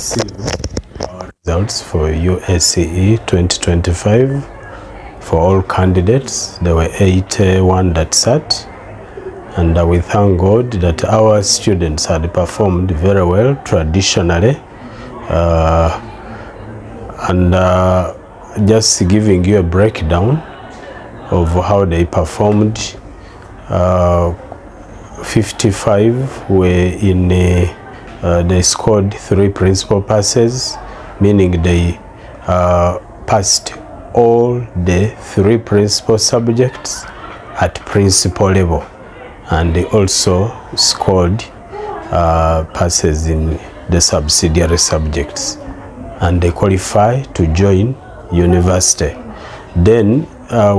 Our results for UACE 2025 for all candidates. There were 81 that sat, and we thank God that our students had performed very well traditionally. Just giving you a breakdown of how they performed. 55 were in they scored 3 principal passes, meaning they passed all the 3 principal subjects at principal level, and they also scored passes in the subsidiary subjects, and they qualify to join university. Then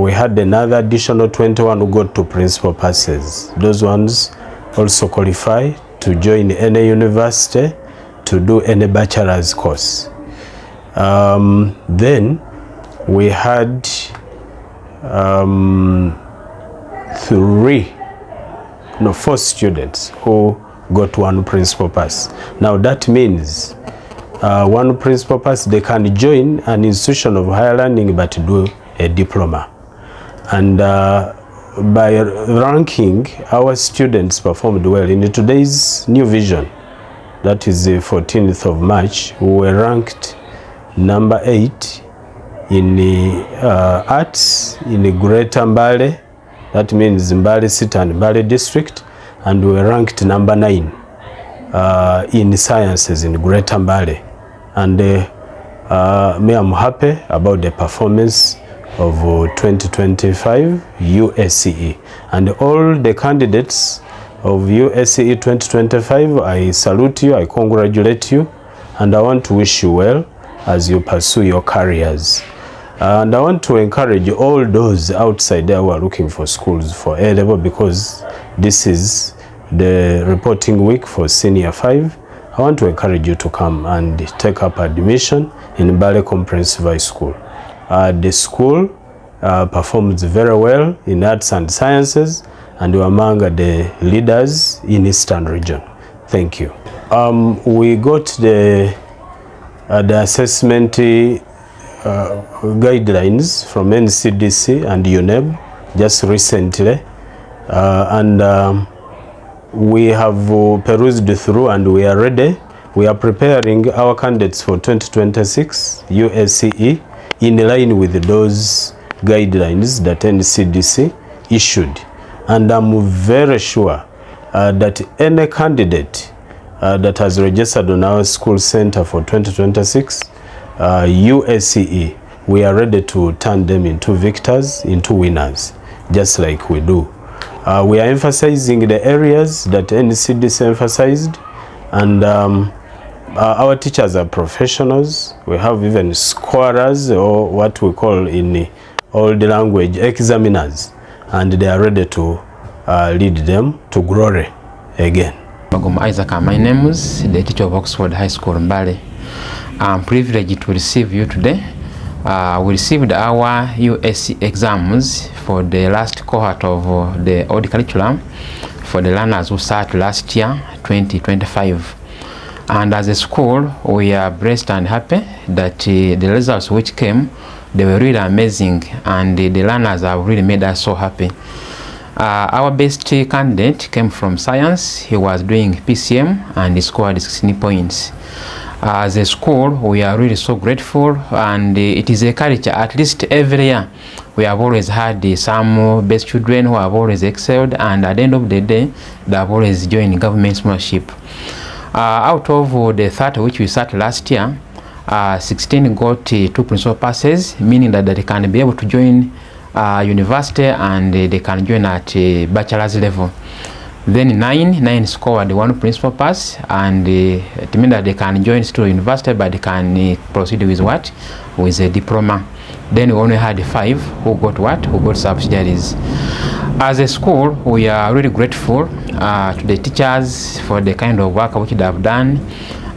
we had another additional 21 who got 2 principal passes. Those ones also qualify to join any university to do any bachelor's course. Then we had 4 students who got 1 principal pass. Now that means 1 principal pass, they can join an institution of higher learning but do a diploma. And by ranking, our students performed well. In today's New Vision, that is the 14th of March, we were ranked number 8 in arts in the Greater Mbale, that means Mbale City and Mbale District, and we were ranked number 9 in sciences in Greater Mbale. And me, I'm happy about the performance of 2025 UACE, and all the candidates of UACE 2025, I salute you, I congratulate you, and I want to wish you well as you pursue your careers. And I want to encourage all those outside there who are looking for schools for A level, because this is the reporting week for senior 5. I want to encourage you to come and take up admission in Mbale Comprehensive High School. The school performs very well in arts and sciences, and we're among the leaders in Eastern region. Thank you. We got the assessment guidelines from NCDC and UNEB just recently, and we have perused through and we are ready. We are preparing our candidates for 2026 UACE in line with those guidelines that NCDC issued. And I'm very sure that any candidate that has registered on our school center for 2026 UACE, we are ready to turn them into victors, into winners, just like we do. We are emphasizing the areas that NCDC emphasized, and our teachers are professionals. We have even scorers, or what we call in the old language examiners, and they are ready to lead them to glory again. Isaac, my name is the teacher of Oxford High School, Mbale. I'm privileged to receive you today. We received our UACE exams for the last cohort of the old curriculum for the learners who sat last year, 2025. And as a school, we are blessed and happy that the results which came, they were really amazing, and the learners have really made us so happy. Our best candidate came from science. He was doing PCM and he scored 16 points. As a school, we are really so grateful, and it is a culture. At least every year, we have always had some best children who have always excelled, and at the end of the day, they have always joined government scholarship. Out of the 30 which we sat last year, 16 got 2 principal passes, meaning that they can be able to join university and they can join at bachelor's level. Then 9 scored 1 principal pass, and it means that they can join still university, but they can proceed with what? With a diploma. Then we only had 5 who got what? Who got subsidiaries. As a school, we are really grateful to the teachers for the kind of work which they have done,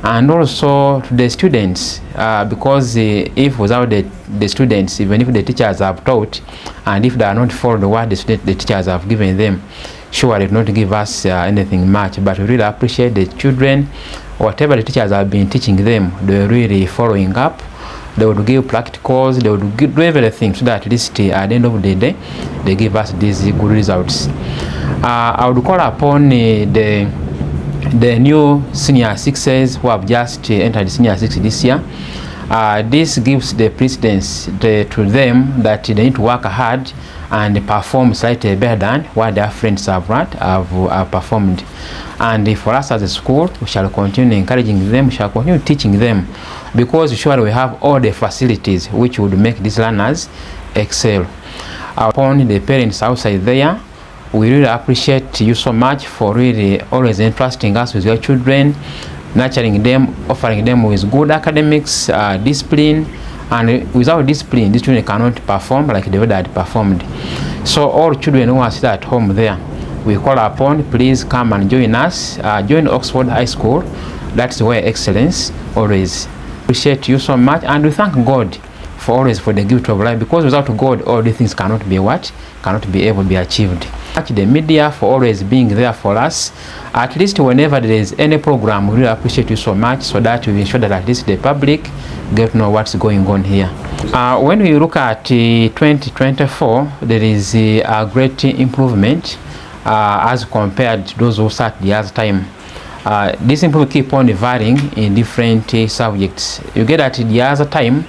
and also to the students, because if without the students, even if the teachers have taught, and if they are not followed what the teachers have given them, surely not give us anything much. But we really appreciate the children whatever the teachers have been teaching them, they're really following up. They would give practicals, they would do everything so that at least at the end of the day, they give us these good results. I would call upon the new senior sixes who have just entered senior six this year. This gives the precedence to them that they need to work hard and perform slightly better than what their friends have performed. And for us as a school, we shall continue encouraging them, we shall continue teaching them, because surely we have all the facilities which would make these learners excel. Upon the parents outside there, we really appreciate you so much for really always entrusting us with your children, nurturing them, offering them with good academics, discipline. And without discipline, these children cannot perform like they would have performed. So all children who are still at home there, we call upon, please come and join us. Join Oxford High School. That's where excellence always. Appreciate you so much, and we thank God for always for the gift of life, because without God, all these things cannot be able to be achieved. Thank the media for always being there for us. At least whenever there is any program, we really appreciate you so much, so that we ensure that at least the public get to know what's going on here. When we look at 2024, there is a great improvement as compared to those who sat the other time. This improvement keep on varying in different subjects. You get at the other time,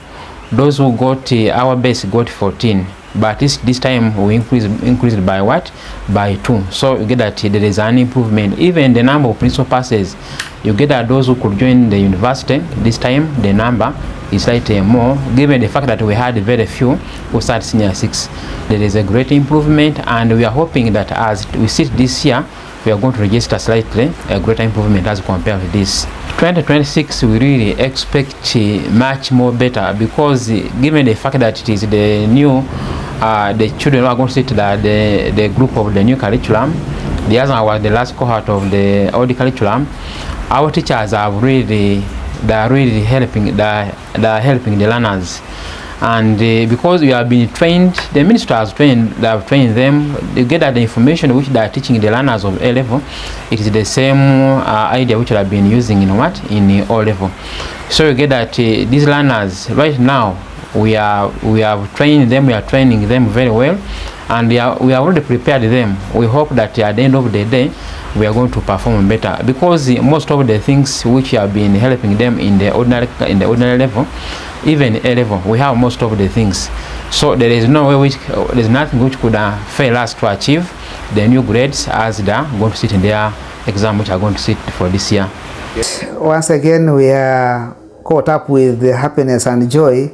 those who got our base got 14, but this time we increased by what? By 2. So you get that there is an improvement. Even the number of principal passes, you get that those who could join the university, this time the number is slightly more, given the fact that we had very few who started senior 6. There is a great improvement, and we are hoping that as we sit this year, we are going to register slightly a greater improvement as compared to this. 2026 we really expect much more better, because given the fact that it is the new the children who are going to sit the group of the new curriculum, the other was the last cohort of the old curriculum. Our teachers are really helping the learners, and because we have been trained, the minister has trained them. They get that the information which they are teaching the learners of A level, it is the same idea which they have been using in O level. So you get that these learners right now, we have trained them, we are training them very well, and we have already prepared them. We hope that at the end of the day, we are going to perform better, because most of the things which have been helping them in the ordinary level, even A level, we have most of the things. So there is no way there's nothing which could fail us to achieve the new grades as they are going to sit in their exam, which are going to sit for this year. Once again, we are caught up with the happiness and joy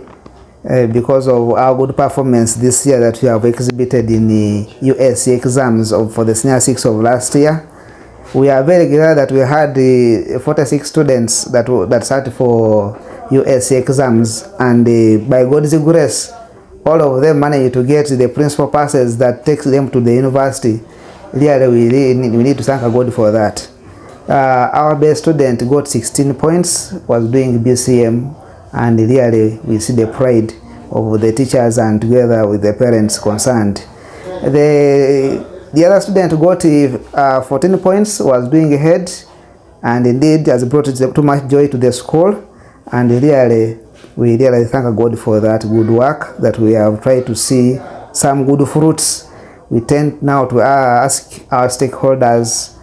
because of our good performance this year that we have exhibited in the UACE exams for the senior 6 of last year. We are very glad that we had 46 students that sat for UACE exams, and by God's grace, all of them managed to get the principal passes that takes them to the university. Really, we need to thank God for that. Our best student got 16 points, was doing BCM, and really we see the pride of the teachers and together with the parents concerned. The other student got 14 points, was doing ahead, and indeed has brought too much joy to the school. And really, we really thank God for that good work, that we have tried to see some good fruits. We tend now to ask our stakeholders,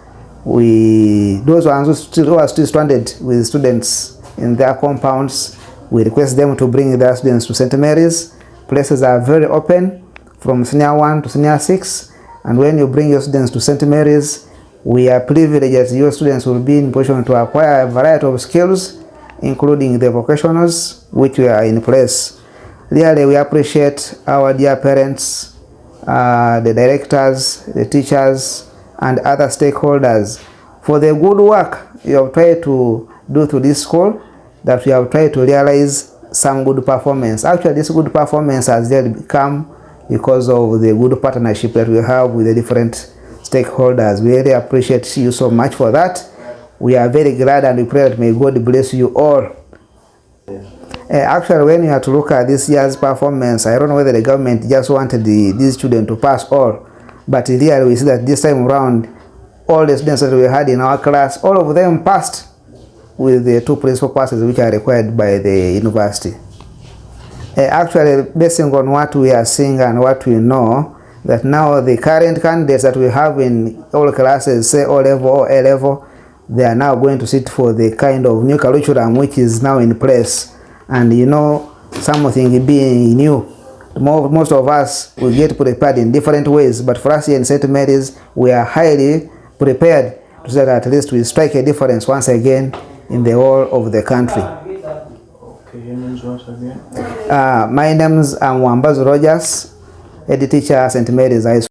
those ones who are still stranded with students in their compounds, we request them to bring their students to St. Mary's. Places are very open from senior 1 to senior 6. And when you bring your students to St. Mary's, we are privileged that your students will be in position to acquire a variety of skills, including the vocationals, which we are in place. Really, we appreciate our dear parents, the directors, the teachers, and other stakeholders for the good work you have tried to do to this school, that we have tried to realize some good performance. Actually, this good performance has really come because of the good partnership that we have with the different stakeholders. We really appreciate you so much for that. We are very glad, and we pray that may God bless you all. Actually, when you have to look at this year's performance, I don't know whether the government just wanted these children to pass all, but really we see that this time around, all the students that we had in our class, all of them passed. with the 2 principal passes which are required by the university. Actually, based on what we are seeing and what we know, that now the current candidates that we have in all classes, say O level or A level, they are now going to sit for the kind of new curriculum which is now in place. And you know, something being new, most of us will get prepared in different ways, but for us here in St. Mary's, we are highly prepared to say that at least we strike a difference once again in the whole of the country. Okay, your name's what again? My name's Mbale Rogers, head teacher, St. Mary's High School.